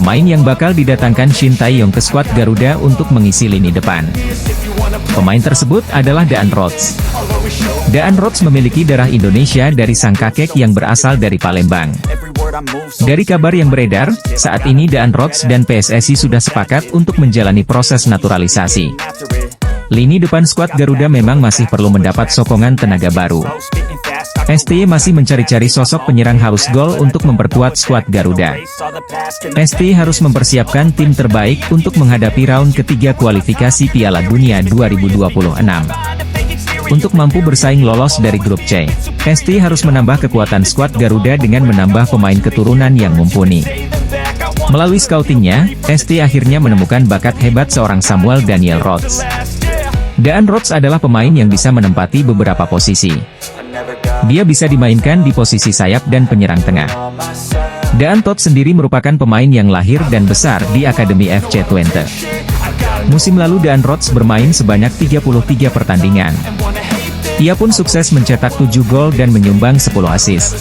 Pemain yang bakal didatangkan Shin Tae-yong ke skuad Garuda untuk mengisi lini depan. Pemain tersebut adalah Daan Rots. Daan Rots memiliki darah Indonesia dari sang kakek yang berasal dari Palembang. Dari kabar yang beredar, saat ini Daan Rots dan PSSI sudah sepakat untuk menjalani proses naturalisasi. Lini depan skuad Garuda memang masih perlu mendapat sokongan tenaga baru. STY masih mencari-cari sosok penyerang haus gol untuk memperkuat skuad Garuda. STY harus mempersiapkan tim terbaik untuk menghadapi round ketiga kualifikasi Piala Dunia 2026. Untuk mampu bersaing lolos dari grup C, STY harus menambah kekuatan skuad Garuda dengan menambah pemain keturunan yang mumpuni. Melalui scoutingnya, STY akhirnya menemukan bakat hebat seorang Samuel Daniel Rots. Daan Rots adalah pemain yang bisa menempati beberapa posisi. Dia bisa dimainkan di posisi sayap dan penyerang tengah. Daan Rots sendiri merupakan pemain yang lahir dan besar di Akademi FC Twente. Musim lalu Daan Rots bermain sebanyak 33 pertandingan. Ia pun sukses mencetak 7 gol dan menyumbang 10 assist.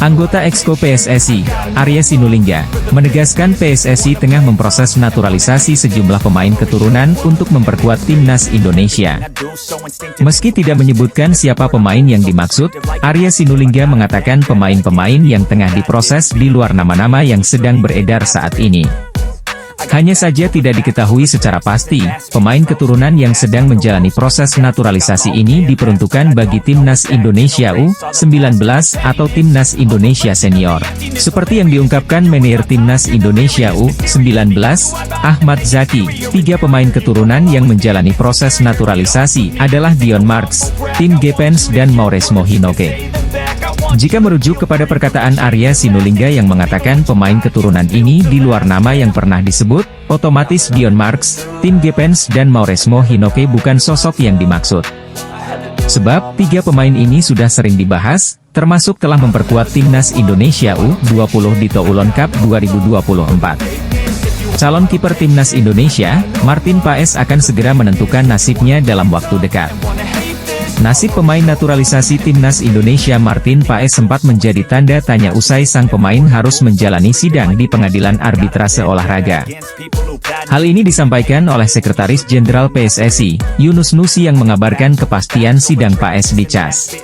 Anggota Exco PSSI, Arya Sinulinga, menegaskan PSSI tengah memproses naturalisasi sejumlah pemain keturunan untuk memperkuat timnas Indonesia. Meski tidak menyebutkan siapa pemain yang dimaksud, Arya Sinulinga mengatakan pemain-pemain yang tengah diproses di luar nama-nama yang sedang beredar saat ini. Hanya saja tidak diketahui secara pasti, pemain keturunan yang sedang menjalani proses naturalisasi ini diperuntukkan bagi Timnas Indonesia U19 atau Timnas Indonesia Senior. Seperti yang diungkapkan manajer Timnas Indonesia U19, Ahmad Zaki, 3 pemain keturunan yang menjalani proses naturalisasi adalah Dion Marks, Tim Gepens dan Mauresmo Hinoke. Jika merujuk kepada perkataan Arya Sinulinga yang mengatakan pemain keturunan ini di luar nama yang pernah disebut, otomatis Dion Marks, Tim Gepens dan Mauresmo Hinoke bukan sosok yang dimaksud. Sebab, 3 pemain ini sudah sering dibahas, termasuk telah memperkuat Timnas Indonesia U20 di Toulon Cup 2024. Calon kiper Timnas Indonesia, Martin Paes akan segera menentukan nasibnya dalam waktu dekat. Nasib pemain naturalisasi Timnas Indonesia Martin Paes sempat menjadi tanda tanya usai sang pemain harus menjalani sidang di Pengadilan Arbitrase Olahraga. Hal ini disampaikan oleh Sekretaris Jenderal PSSI, Yunus Nusi yang mengabarkan kepastian sidang Paes di CAS.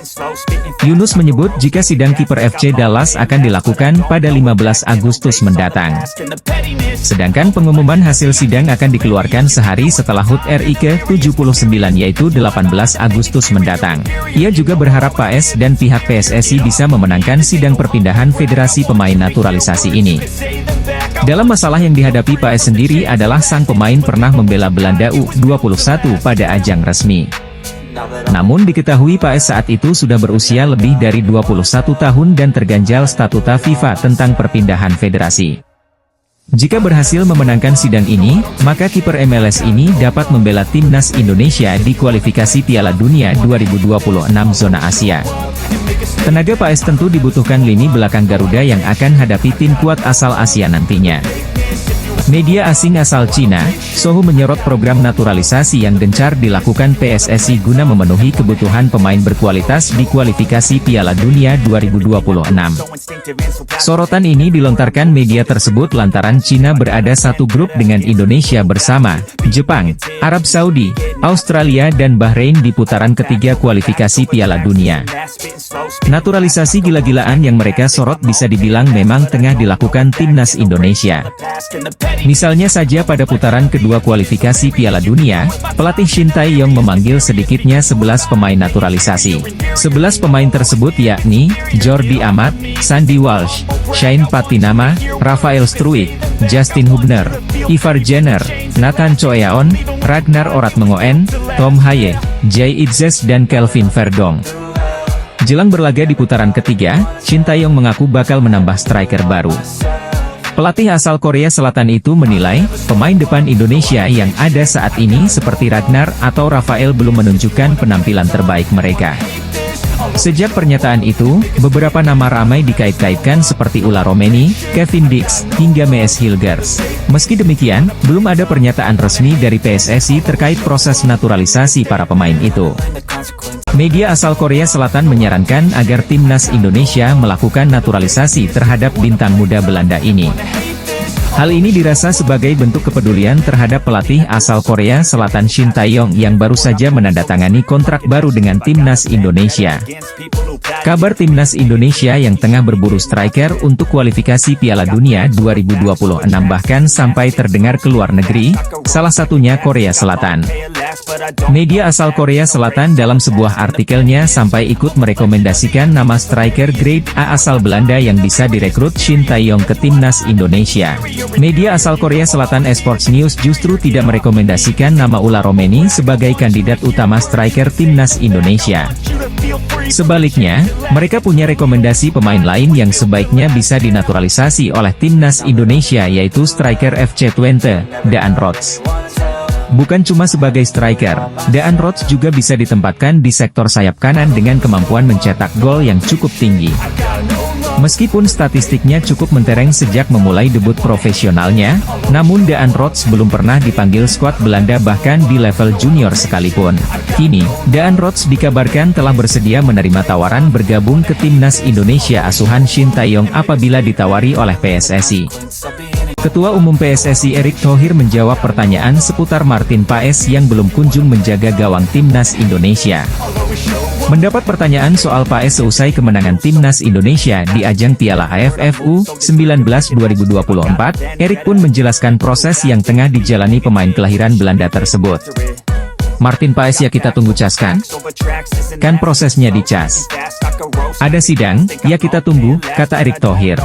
Yunus menyebut jika sidang kiper FC Dallas akan dilakukan pada 15 Agustus mendatang. Sedangkan pengumuman hasil sidang akan dikeluarkan sehari setelah HUT RI ke-79 yaitu 18 Agustus mendatang. Ia juga berharap Paes dan pihak PSSI bisa memenangkan sidang perpindahan federasi pemain naturalisasi ini. Dalam masalah yang dihadapi Paes sendiri adalah sang pemain pernah membela Belanda U21 pada ajang resmi. Namun diketahui Paes saat itu sudah berusia lebih dari 21 tahun dan terganjal statuta FIFA tentang perpindahan federasi. Jika berhasil memenangkan sidang ini, maka kiper MLS ini dapat membela Timnas Indonesia di kualifikasi Piala Dunia 2026 zona Asia. Tenaga Paes tentu dibutuhkan lini belakang Garuda yang akan hadapi tim kuat asal Asia nantinya. Media asing asal Cina, Sohu menyorot program naturalisasi yang gencar dilakukan PSSI guna memenuhi kebutuhan pemain berkualitas di kualifikasi Piala Dunia 2026. Sorotan ini dilontarkan media tersebut lantaran Cina berada satu grup dengan Indonesia bersama Jepang, Arab Saudi, Australia dan Bahrain di putaran ketiga kualifikasi Piala Dunia. Naturalisasi gila-gilaan yang mereka sorot bisa dibilang memang tengah dilakukan Timnas Indonesia. Misalnya saja pada putaran kedua kualifikasi Piala Dunia, pelatih Shin Tae-yong memanggil sedikitnya 11 pemain naturalisasi. 11 pemain tersebut yakni, Jordi Amat, Sandy Walsh, Shane Patinama, Rafael Struijk, Justin Hubner, Ivar Jenner, Nathan Choeaon, Ragnar Oratmengoen, Tom Haye, Jay Itzes dan Kelvin Verdong. Jelang berlaga di putaran ketiga, Shin Tae-yong mengaku bakal menambah striker baru. Pelatih asal Korea Selatan itu menilai, pemain depan Indonesia yang ada saat ini seperti Ragnar atau Rafael belum menunjukkan penampilan terbaik mereka. Sejak pernyataan itu, beberapa nama ramai dikait-kaitkan seperti Ula Romeni, Kevin Dix, hingga Mees Hilgers. Meski demikian, belum ada pernyataan resmi dari PSSI terkait proses naturalisasi para pemain itu. Media asal Korea Selatan menyarankan agar Timnas Indonesia melakukan naturalisasi terhadap bintang muda Belanda ini. Hal ini dirasa sebagai bentuk kepedulian terhadap pelatih asal Korea Selatan Shin Tae-yong yang baru saja menandatangani kontrak baru dengan timnas Indonesia. Kabar timnas Indonesia yang tengah berburu striker untuk kualifikasi Piala Dunia 2026 bahkan sampai terdengar ke luar negeri, salah satunya Korea Selatan. Media asal Korea Selatan dalam sebuah artikelnya sampai ikut merekomendasikan nama striker grade A asal Belanda yang bisa direkrut Shin Tae-yong ke timnas Indonesia. Media asal Korea Selatan Esports News justru tidak merekomendasikan nama Ula Romeni sebagai kandidat utama striker timnas Indonesia. Sebaliknya, mereka punya rekomendasi pemain lain yang sebaiknya bisa dinaturalisasi oleh timnas Indonesia yaitu striker FC Twente, Daan Rots. Bukan cuma sebagai striker, Daan Rots juga bisa ditempatkan di sektor sayap kanan dengan kemampuan mencetak gol yang cukup tinggi. Meskipun statistiknya cukup mentereng sejak memulai debut profesionalnya, namun Daan Rots belum pernah dipanggil skuad Belanda bahkan di level junior sekalipun. Kini, Daan Rots dikabarkan telah bersedia menerima tawaran bergabung ke timnas Indonesia asuhan Shin Tae-yong apabila ditawari oleh PSSI. Ketua Umum PSSI Erick Thohir menjawab pertanyaan seputar Martin Paes yang belum kunjung menjaga gawang timnas Indonesia. Mendapat pertanyaan soal Paes seusai kemenangan timnas Indonesia di ajang Piala AFF U19 2024, Erick pun menjelaskan proses yang tengah dijalani pemain kelahiran Belanda tersebut. Martin Paes ya kita tunggu cas kan? Kan prosesnya di cas. Ada sidang, ya kita tunggu, kata Erick Thohir.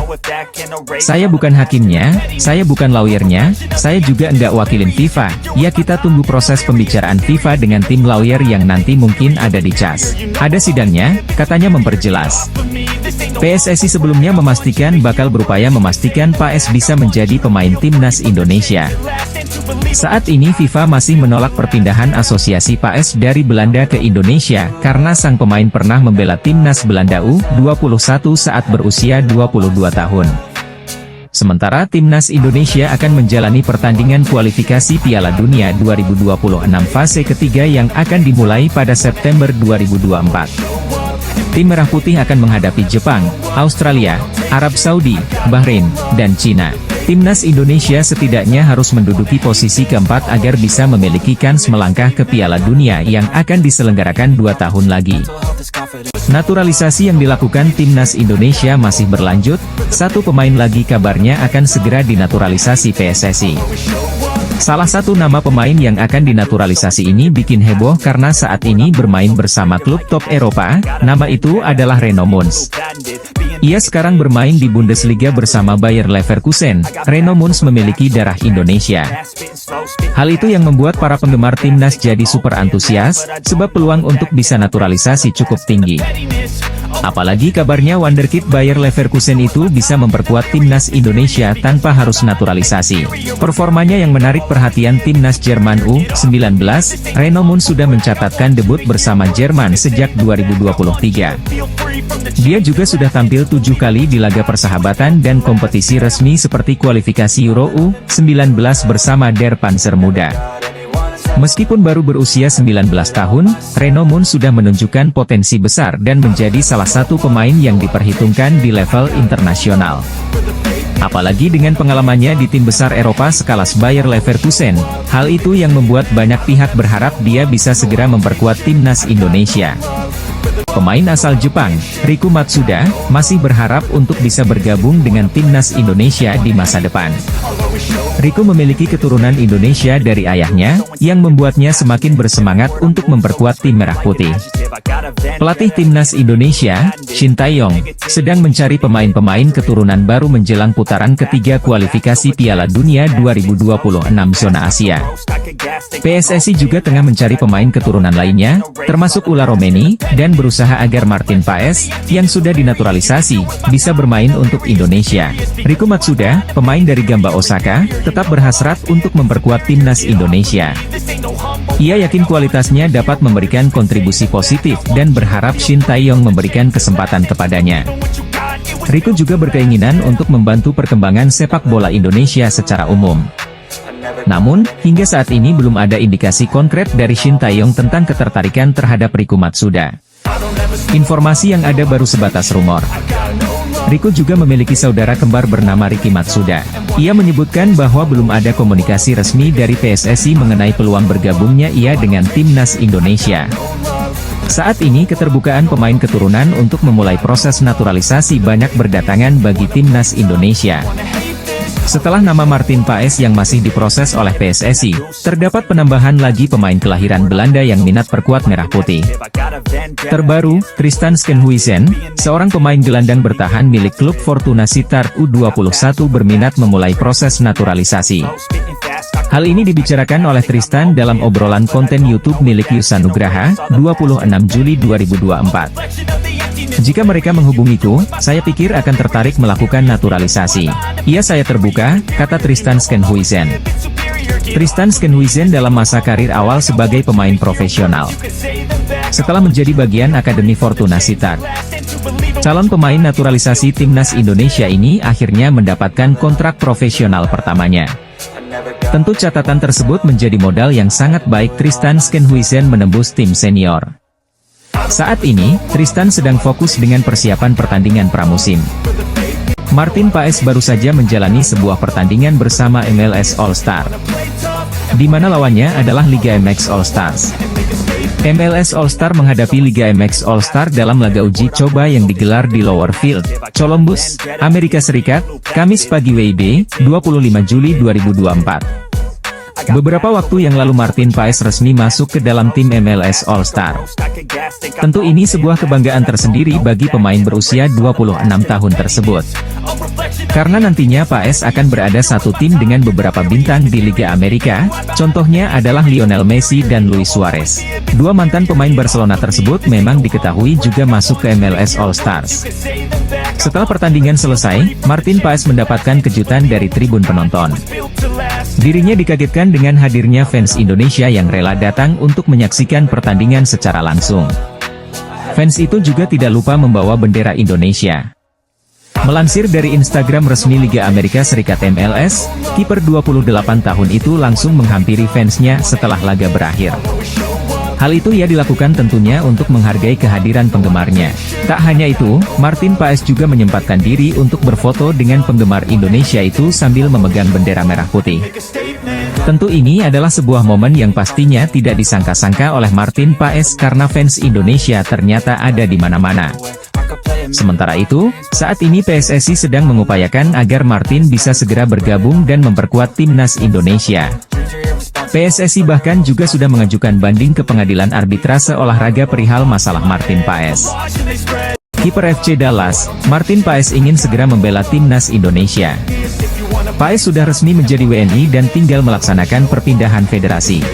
Saya bukan hakimnya, saya bukan lawyernya, saya juga enggak wakilin FIFA, ya kita tunggu proses pembicaraan FIFA dengan tim lawyer yang nanti mungkin ada di cas. Ada sidangnya, katanya memperjelas. PSSI sebelumnya memastikan bakal berupaya memastikan Paes bisa menjadi pemain timnas Indonesia. Saat ini FIFA masih menolak perpindahan asosiasi Paes dari Belanda ke Indonesia karena sang pemain pernah membela timnas Belanda U21 saat berusia 22 tahun. Sementara timnas Indonesia akan menjalani pertandingan kualifikasi Piala Dunia 2026 fase ketiga yang akan dimulai pada September 2024. Tim Merah Putih akan menghadapi Jepang, Australia, Arab Saudi, Bahrain, dan Cina. Timnas Indonesia setidaknya harus menduduki posisi keempat agar bisa memiliki kans melangkah ke Piala Dunia yang akan diselenggarakan 2 tahun lagi. Naturalisasi yang dilakukan timnas Indonesia masih berlanjut, satu pemain lagi kabarnya akan segera dinaturalisasi PSSI. Salah satu nama pemain yang akan dinaturalisasi ini bikin heboh karena saat ini bermain bersama klub top Eropa, nama itu adalah Reno Mons. Ia sekarang bermain di Bundesliga bersama Bayer Leverkusen. Reno Mons memiliki darah Indonesia. Hal itu yang membuat para penggemar timnas jadi super antusias, sebab peluang untuk bisa naturalisasi cukup tinggi. Apalagi kabarnya wonderkid Bayer Leverkusen itu bisa memperkuat timnas Indonesia tanpa harus naturalisasi. Performanya yang menarik perhatian timnas Jerman U19, Reno Mons sudah mencatatkan debut bersama Jerman sejak 2023. Dia juga sudah tampil 7 kali di laga persahabatan dan kompetisi resmi seperti kualifikasi Euro U19 bersama Der Panzer Muda. Meskipun baru berusia 19 tahun, Reno Mons sudah menunjukkan potensi besar dan menjadi salah satu pemain yang diperhitungkan di level internasional. Apalagi dengan pengalamannya di tim besar Eropa sekelas Bayer Leverkusen, hal itu yang membuat banyak pihak berharap dia bisa segera memperkuat timnas Indonesia. Pemain asal Jepang, Riku Matsuda, masih berharap untuk bisa bergabung dengan timnas Indonesia di masa depan. Riku memiliki keturunan Indonesia dari ayahnya, yang membuatnya semakin bersemangat untuk memperkuat tim Merah Putih. Pelatih timnas Indonesia, Shin Tae-yong, sedang mencari pemain-pemain keturunan baru menjelang putaran ketiga kualifikasi Piala Dunia 2026 zona Asia. PSSI juga tengah mencari pemain keturunan lainnya, termasuk Ula Romeni, dan berusaha agar Martin Paes, yang sudah dinaturalisasi, bisa bermain untuk Indonesia. Riku Matsuda, pemain dari Gamba Osaka, tetap berhasrat untuk memperkuat timnas Indonesia. Ia yakin kualitasnya dapat memberikan kontribusi positif dan berharap Shin Tae-yong memberikan kesempatan kepadanya. Riku juga berkeinginan untuk membantu perkembangan sepak bola Indonesia secara umum. Namun, hingga saat ini belum ada indikasi konkret dari Shin Tae-yong tentang ketertarikan terhadap Riku Matsuda. Informasi yang ada baru sebatas rumor. Rico juga memiliki saudara kembar bernama Ricky Matsuda. Ia menyebutkan bahwa belum ada komunikasi resmi dari PSSI mengenai peluang bergabungnya ia dengan timnas Indonesia. Saat ini keterbukaan pemain keturunan untuk memulai proses naturalisasi banyak berdatangan bagi timnas Indonesia. Setelah nama Martin Paes yang masih diproses oleh PSSI, terdapat penambahan lagi pemain kelahiran Belanda yang minat perkuat merah putih. Terbaru, Tristan Schenhuisen, seorang pemain gelandang bertahan milik klub Fortuna Sittard U21 berminat memulai proses naturalisasi. Hal ini dibicarakan oleh Tristan dalam obrolan konten YouTube milik Yusa Nugraha, 26 Juli 2024. Jika mereka menghubungiku, saya pikir akan tertarik melakukan naturalisasi. Iya, saya terbuka, kata Tristan Schenhuisen. Tristan Schenhuisen dalam masa karir awal sebagai pemain profesional. Setelah menjadi bagian Akademi Fortuna Sittard, calon pemain naturalisasi timnas Indonesia ini akhirnya mendapatkan kontrak profesional pertamanya. Tentu catatan tersebut menjadi modal yang sangat baik Tristan Schenhuisen menembus tim senior. Saat ini, Tristan sedang fokus dengan persiapan pertandingan pramusim. Martin Paes baru saja menjalani sebuah pertandingan bersama MLS All Star, di mana lawannya adalah Liga MX All Stars. MLS All Star menghadapi Liga MX All Star dalam laga uji coba yang digelar di Lower Field, Columbus, Amerika Serikat, Kamis pagi WIB, 25 Juli 2024. Beberapa waktu yang lalu Martin Paes resmi masuk ke dalam tim MLS All Star. Tentu ini sebuah kebanggaan tersendiri bagi pemain berusia 26 tahun tersebut. Karena nantinya Paes akan berada satu tim dengan beberapa bintang di Liga Amerika, contohnya adalah Lionel Messi dan Luis Suarez. Dua mantan pemain Barcelona tersebut memang diketahui juga masuk ke MLS All Stars. Setelah pertandingan selesai, Martin Paes mendapatkan kejutan dari tribun penonton. Dirinya dikagetkan dengan hadirnya fans Indonesia yang rela datang untuk menyaksikan pertandingan secara langsung. Fans itu juga tidak lupa membawa bendera Indonesia. Melansir dari Instagram resmi Liga Amerika Serikat MLS, kiper 28 tahun itu langsung menghampiri fansnya setelah laga berakhir. Hal itu ia dilakukan tentunya untuk menghargai kehadiran penggemarnya. Tak hanya itu, Martin Paes juga menyempatkan diri untuk berfoto dengan penggemar Indonesia itu sambil memegang bendera merah putih. Tentu ini adalah sebuah momen yang pastinya tidak disangka-sangka oleh Martin Paes karena fans Indonesia ternyata ada di mana-mana. Sementara itu, saat ini PSSI sedang mengupayakan agar Martin bisa segera bergabung dan memperkuat timnas Indonesia. PSSI bahkan juga sudah mengajukan banding ke pengadilan arbitrase olahraga perihal masalah Martin Paes. Kiper FC Dallas, Martin Paes ingin segera membela timnas Indonesia. Paes sudah resmi menjadi WNI dan tinggal melaksanakan perpindahan federasi.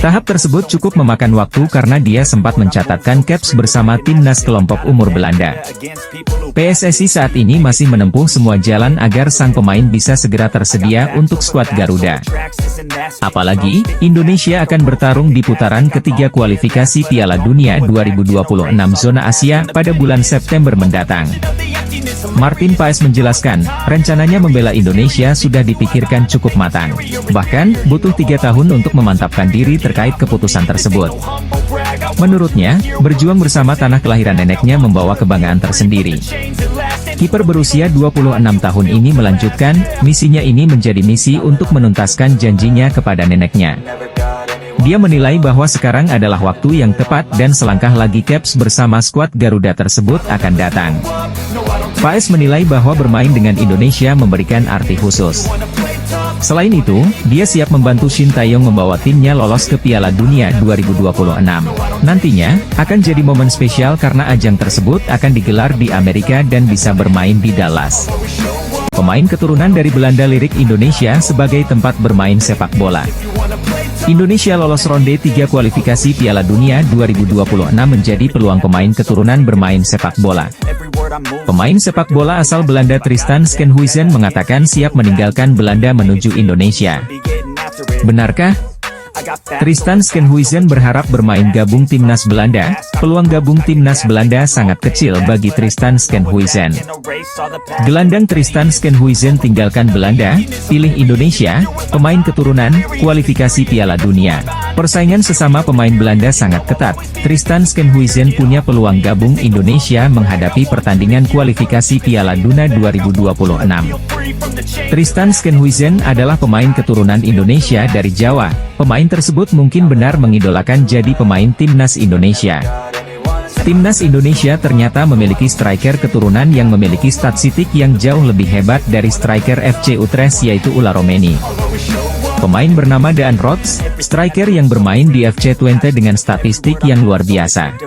Tahap tersebut cukup memakan waktu karena dia sempat mencatatkan caps bersama timnas kelompok umur Belanda. PSSI saat ini masih menempuh semua jalan agar sang pemain bisa segera tersedia untuk skuad Garuda. Apalagi, Indonesia akan bertarung di putaran ketiga kualifikasi Piala Dunia 2026 zona Asia pada bulan September mendatang. Martin Paes menjelaskan, rencananya membela Indonesia sudah dipikirkan cukup matang. Bahkan, butuh 3 tahun untuk memantapkan diri terkait keputusan tersebut. Menurutnya, berjuang bersama tanah kelahiran neneknya membawa kebanggaan tersendiri. Kiper berusia 26 tahun ini melanjutkan, misinya ini menjadi misi untuk menuntaskan janjinya kepada neneknya. Dia menilai bahwa sekarang adalah waktu yang tepat dan selangkah lagi caps bersama skuad Garuda tersebut akan datang. Paes menilai bahwa bermain dengan Indonesia memberikan arti khusus. Selain itu, dia siap membantu Shin Tae-yong membawa timnya lolos ke Piala Dunia 2026. Nantinya, akan jadi momen spesial karena ajang tersebut akan digelar di Amerika dan bisa bermain di Dallas. Pemain keturunan dari Belanda lirik Indonesia sebagai tempat bermain sepak bola. Indonesia lolos ronde 3 kualifikasi Piala Dunia 2026 menjadi peluang pemain keturunan bermain sepak bola. Pemain sepak bola asal Belanda Tristan Schenhuisen mengatakan siap meninggalkan Belanda menuju Indonesia. Benarkah? Tristan Schenhuisen berharap bermain gabung timnas Belanda. Peluang gabung timnas Belanda sangat kecil bagi Tristan Schenhuisen. Gelandang Tristan Schenhuisen tinggalkan Belanda, pilih Indonesia, pemain keturunan, kualifikasi Piala Dunia. Persaingan sesama pemain Belanda sangat ketat. Tristan Schenhuisen punya peluang gabung Indonesia menghadapi pertandingan kualifikasi Piala Dunia 2026. Tristan Schenhuisen adalah pemain keturunan Indonesia dari Jawa. Pemain tersebut mungkin benar mengidolakan jadi pemain timnas Indonesia. Timnas Indonesia ternyata memiliki striker keturunan yang memiliki statistik yang jauh lebih hebat dari striker FC Utrecht yaitu Ulla Romeni. Pemain bernama Daan Rots, striker yang bermain di FC Twente dengan statistik yang luar biasa.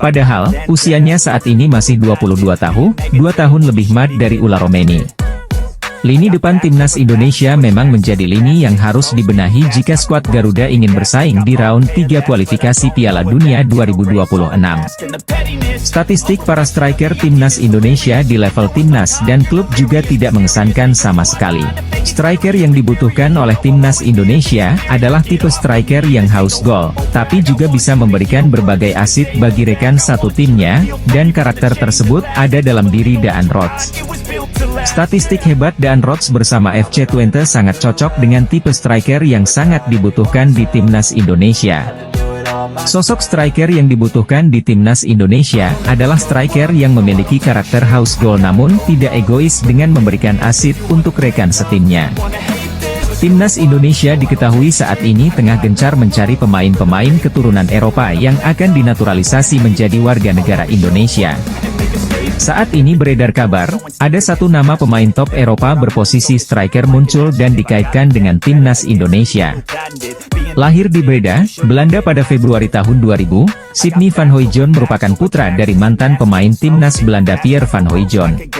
Padahal, usianya saat ini masih 22 tahun, 2 tahun lebih mat dari Ulla Romeni. Lini depan timnas Indonesia memang menjadi lini yang harus dibenahi jika skuad Garuda ingin bersaing di round 3 kualifikasi Piala Dunia 2026. Statistik para striker timnas Indonesia di level timnas dan klub juga tidak mengesankan sama sekali. Striker yang dibutuhkan oleh timnas Indonesia adalah tipe striker yang haus gol, tapi juga bisa memberikan berbagai asit bagi rekan satu timnya, dan karakter tersebut ada dalam diri Daan Rots. Statistik hebat Daan Rots bersama FC Twente sangat cocok dengan tipe striker yang sangat dibutuhkan di timnas Indonesia. Sosok striker yang dibutuhkan di timnas Indonesia adalah striker yang memiliki karakter haus gol namun tidak egois dengan memberikan asit untuk rekan setimnya. Timnas Indonesia diketahui saat ini tengah gencar mencari pemain-pemain keturunan Eropa yang akan dinaturalisasi menjadi warga negara Indonesia. Saat ini beredar kabar, ada satu nama pemain top Eropa berposisi striker muncul dan dikaitkan dengan timnas Indonesia. Lahir di Breda, Belanda pada Februari tahun 2000, Sidney van Hooijdonk merupakan putra dari mantan pemain timnas Belanda Pierre van Hooijdonk.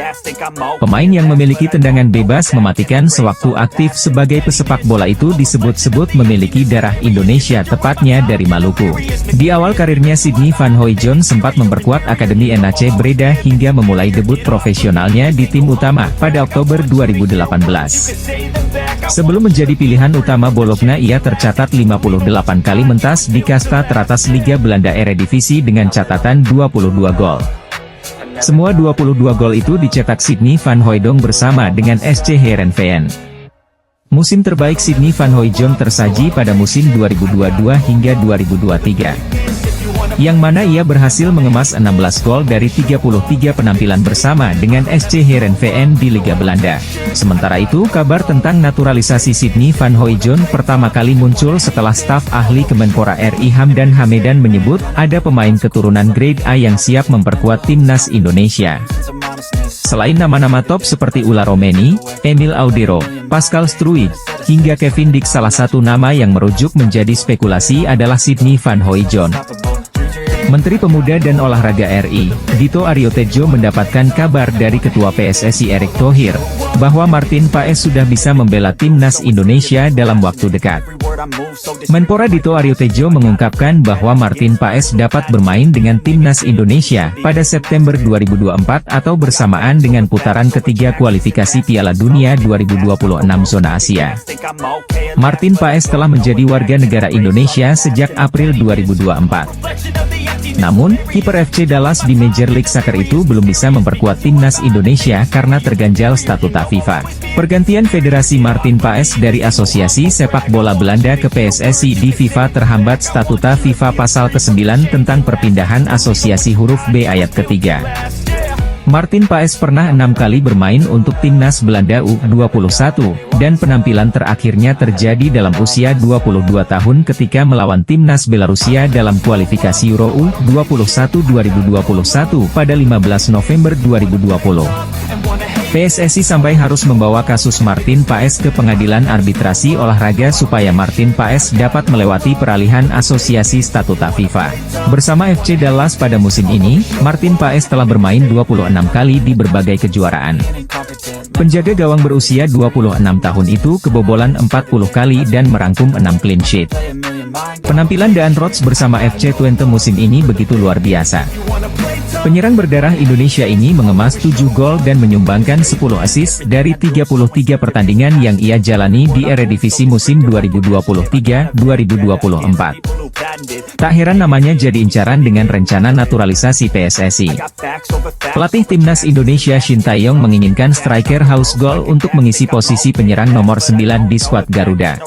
Pemain yang memiliki tendangan bebas mematikan sewaktu aktif sebagai pesepak bola itu disebut-sebut memiliki darah Indonesia, tepatnya dari Maluku. Di awal karirnya Sidney van Hooijdonk sempat memperkuat Akademi NAC Breda hingga memulai debut profesionalnya di tim utama pada Oktober 2018. Sebelum menjadi pilihan utama Bologna, ia tercatat 58 kali mentas di kasta teratas Liga Belanda Eredivisie dengan catatan 22 gol. Semua 22 gol itu dicetak Sidney van Hooijdonk bersama dengan SC Heerenveen. Musim terbaik Sidney van Hooijdonk tersaji pada musim 2022 hingga 2023. Yang mana ia berhasil mengemas 16 gol dari 33 penampilan bersama dengan SC Heerenveen di Liga Belanda. Sementara itu, kabar tentang naturalisasi Sidney van Hooijdonk pertama kali muncul setelah staf ahli Kemenpora RI Hamdan Hamedan menyebut ada pemain keturunan grade A yang siap memperkuat timnas Indonesia. Selain nama-nama top seperti Ulla Romeni, Emil Audero, Pascal Struijk, hingga Kevin Dix, salah satu nama yang merujuk menjadi spekulasi adalah Sidney van Hooijdonk. Menteri Pemuda dan Olahraga RI, Dito Aryo Tejo, mendapatkan kabar dari Ketua PSSI Erick Thohir, bahwa Martin Paes sudah bisa membela timnas Indonesia dalam waktu dekat. Menpora Dito Aryo Tejo mengungkapkan bahwa Martin Paes dapat bermain dengan timnas Indonesia pada September 2024 atau bersamaan dengan putaran ketiga kualifikasi Piala Dunia 2026 zona Asia. Martin Paes telah menjadi warga negara Indonesia sejak April 2024. Namun, kiper FC Dallas di Major League Soccer itu belum bisa memperkuat timnas Indonesia karena terganjal statuta FIFA. Pergantian Federasi Martin Paes dari Asosiasi Sepak Bola Belanda ke PSSI di FIFA terhambat statuta FIFA pasal ke-9 tentang perpindahan asosiasi huruf B ayat ketiga. Martin Paes pernah 6 kali bermain untuk timnas Belanda U21, dan penampilan terakhirnya terjadi dalam usia 22 tahun ketika melawan timnas Belarusia dalam kualifikasi Euro U21 2021 pada 15 November 2020. PSSI sampai harus membawa kasus Martin Paes ke Pengadilan Arbitrasi Olahraga supaya Martin Paes dapat melewati peralihan asosiasi statuta FIFA. Bersama FC Dallas pada musim ini, Martin Paes telah bermain 26 kali di berbagai kejuaraan. Penjaga gawang berusia 26 tahun itu kebobolan 40 kali dan merangkum 6 clean sheet. Penampilan Daan Rots bersama FC Twente musim ini begitu luar biasa. Penyerang berdarah Indonesia ini mengemas 7 gol dan menyumbangkan 10 assist dari 33 pertandingan yang ia jalani di Eredivisie musim 2023-2024. Tak heran namanya jadi incaran dengan rencana naturalisasi PSSI. Pelatih Timnas Indonesia Shin Tae-yong menginginkan striker haus gol untuk mengisi posisi penyerang nomor 9 di skuad Garuda.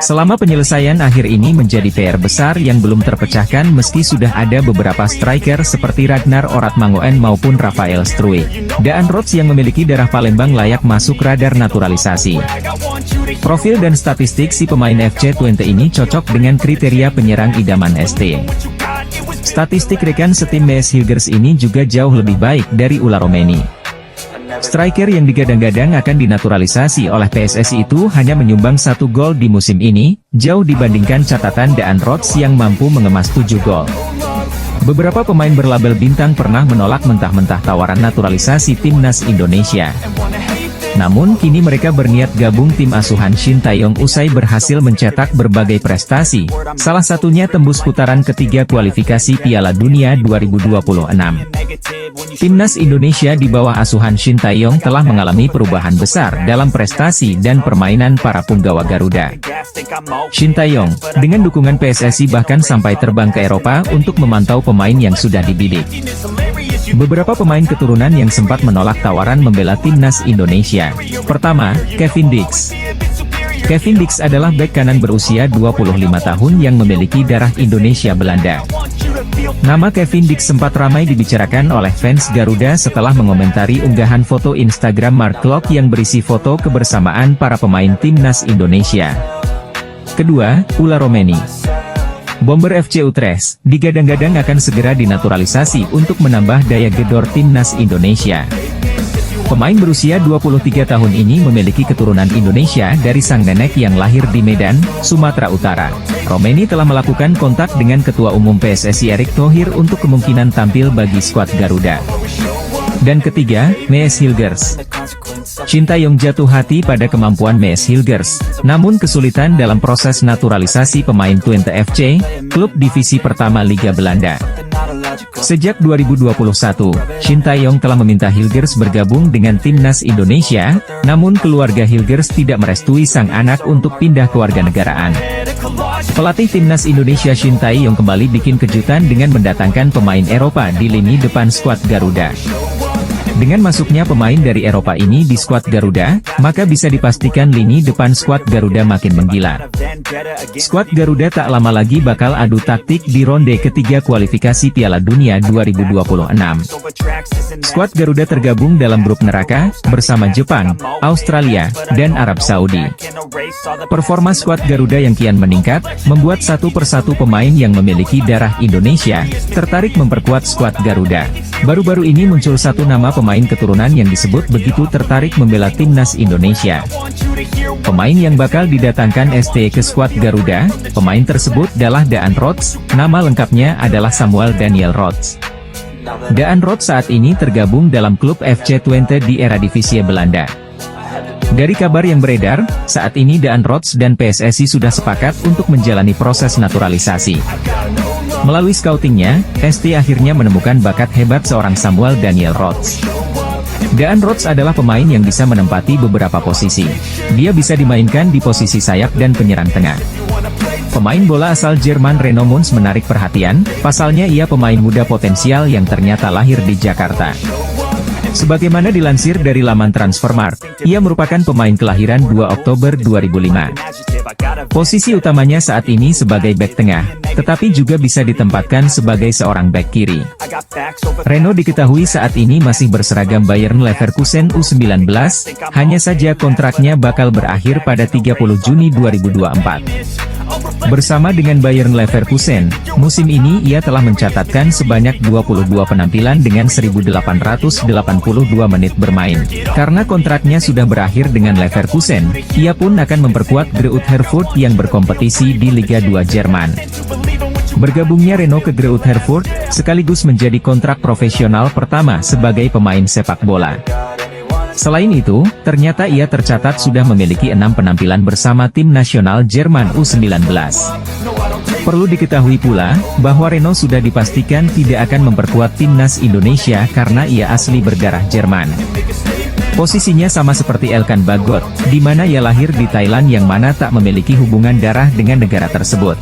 Selama penyelesaian akhir ini menjadi PR besar yang belum terpecahkan meski sudah ada beberapa striker seperti Ragnar Oratmangoen maupun Rafael Struijk. Daan Rots yang memiliki darah Palembang layak masuk radar naturalisasi. Profil dan statistik si pemain FC Twente ini cocok dengan kriteria penyerang idaman ST. Statistik rekan setim Mees Hilgers ini juga jauh lebih baik dari Ula Romeni. Striker yang digadang-gadang akan dinaturalisasi oleh PSSI itu hanya menyumbang 1 gol di musim ini, jauh dibandingkan catatan Daan Rots yang mampu mengemas 7 gol. Beberapa pemain berlabel bintang pernah menolak mentah-mentah tawaran naturalisasi Timnas Indonesia. Namun kini mereka berniat gabung tim asuhan Shin Tae-yong usai berhasil mencetak berbagai prestasi, salah satunya tembus putaran ketiga kualifikasi Piala Dunia 2026. Timnas Indonesia di bawah asuhan Shin Tae-yong telah mengalami perubahan besar dalam prestasi dan permainan para punggawa Garuda. Shin Tae-yong, dengan dukungan PSSI bahkan sampai terbang ke Eropa untuk memantau pemain yang sudah dibidik. Beberapa pemain keturunan yang sempat menolak tawaran membela Timnas Indonesia. Pertama, Kevin Dix. Kevin Dix adalah bek kanan berusia 25 tahun yang memiliki darah Indonesia Belanda. Nama Kevin Dix sempat ramai dibicarakan oleh fans Garuda setelah mengomentari unggahan foto Instagram Mark Klok yang berisi foto kebersamaan para pemain Timnas Indonesia. Kedua, Ula Romeni. Bomber FC Utrecht, digadang-gadang akan segera dinaturalisasi untuk menambah daya gedor Timnas Indonesia. Pemain berusia 23 tahun ini memiliki keturunan Indonesia dari sang nenek yang lahir di Medan, Sumatera Utara. Romeni telah melakukan kontak dengan Ketua Umum PSSI Erick Thohir untuk kemungkinan tampil bagi skuad Garuda. Dan ketiga, Mees Hilgers. Shin Tae-yong jatuh hati pada kemampuan Mees Hilgers, namun kesulitan dalam proses naturalisasi pemain Twente FC, klub divisi pertama Liga Belanda. Sejak 2021, Shin Tae-yong telah meminta Hilgers bergabung dengan Timnas Indonesia, namun keluarga Hilgers tidak merestui sang anak untuk pindah kewarganegaraan. Pelatih Timnas Indonesia Shin Tae-yong kembali bikin kejutan dengan mendatangkan pemain Eropa di lini depan skuad Garuda. Dengan masuknya pemain dari Eropa ini di skuad Garuda, maka bisa dipastikan lini depan skuad Garuda makin menggila. Skuad Garuda tak lama lagi bakal adu taktik di ronde ketiga kualifikasi Piala Dunia 2026. Skuad Garuda tergabung dalam grup neraka, bersama Jepang, Australia, dan Arab Saudi. Performa skuad Garuda yang kian meningkat, membuat satu persatu pemain yang memiliki darah Indonesia, tertarik memperkuat skuad Garuda. Baru-baru ini muncul satu nama pemain keturunan yang disebut begitu tertarik membela Timnas Indonesia. Pemain yang bakal didatangkan ST ke skuad Garuda, pemain tersebut adalah Daan Rots, nama lengkapnya adalah Samuel Daniel Rots. Daan Rots saat ini tergabung dalam klub FC Twente di Eredivisie Belanda. Dari kabar yang beredar, saat ini Daan Rots dan PSSI sudah sepakat untuk menjalani proses naturalisasi. Melalui scoutingnya, ST akhirnya menemukan bakat hebat seorang Samuel Daniel Rots. Daan Rots adalah pemain yang bisa menempati beberapa posisi. Dia bisa dimainkan di posisi sayap dan penyerang tengah. Pemain bola asal Jerman Reno Mons menarik perhatian, pasalnya ia pemain muda potensial yang ternyata lahir di Jakarta. Sebagaimana dilansir dari laman Transfermarkt, ia merupakan pemain kelahiran 2 Oktober 2005. Posisi utamanya saat ini sebagai bek tengah, tetapi juga bisa ditempatkan sebagai seorang bek kiri. Reno diketahui saat ini masih berseragam Bayern Leverkusen U19, hanya saja kontraknya bakal berakhir pada 30 Juni 2024. Bersama dengan Bayern Leverkusen, musim ini ia telah mencatatkan sebanyak 22 penampilan dengan 1.882 menit bermain. Karena kontraknya sudah berakhir dengan Leverkusen, ia pun akan memperkuat Greuther Fürth yang berkompetisi di Liga 2 Jerman. Bergabungnya Reno ke Greuther Fürth, sekaligus menjadi kontrak profesional pertama sebagai pemain sepak bola. Selain itu, ternyata ia tercatat sudah memiliki 6 penampilan bersama tim nasional Jerman U19. Perlu diketahui pula, bahwa Reno sudah dipastikan tidak akan memperkuat timnas Indonesia karena ia asli berdarah Jerman. Posisinya sama seperti Elkan Bagot, di mana ia lahir di Thailand yang mana tak memiliki hubungan darah dengan negara tersebut.